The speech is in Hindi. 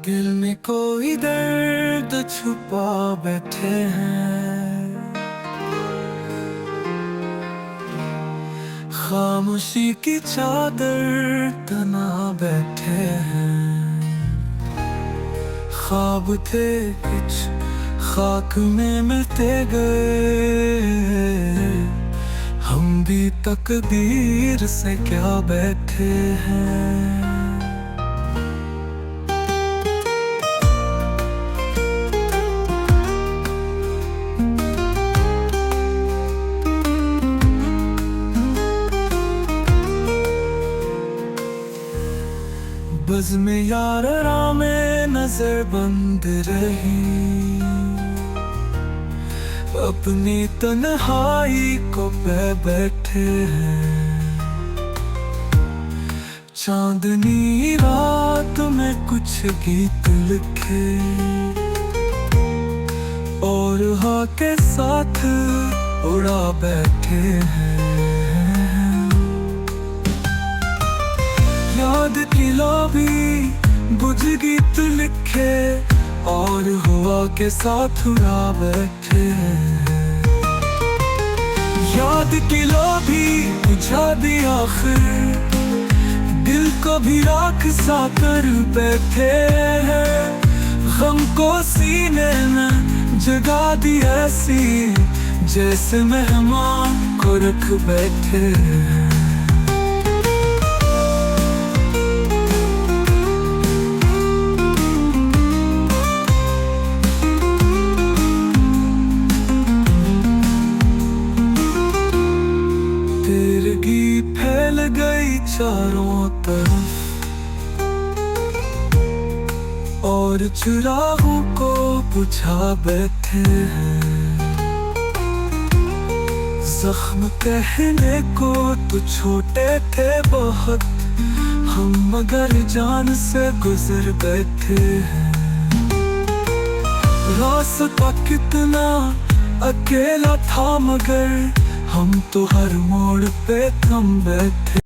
दिल में कोई दर्द छुपा बैठे हैं, खामोशी की चादर तना बैठे हैं। ख्वाब थे कुछ खाक में मिलते गए, हम भी तकदीर से क्या बैठे हैं। बज़ में यार में नजर बंद रही, अपनी तन्हाई को पे बैठे हैं। चांदनी रात में कुछ गीत लिखे और हवा के साथ उड़ा बैठे हैं। याद की लॉबी बुझ गीत लिखे और हवा के साथ उड़ा बैठे हैं। याद की लॉबी बुझा दी आखिर, दिल को भी राख सा कर बैठे हैं। गम को सीने में जगा दी ऐसी, जैसे मेहमान को रख बैठे हैं। फैल गई चारों तरफ और चिरागों को बुझा बैठे हैं। जख्म कहने को तो छोटे थे बहुत हम, मगर जान से गुजर बैठे हैं। रास्ता कितना अकेला था, मगर हम तो हर मोड़ पे थम बैठे।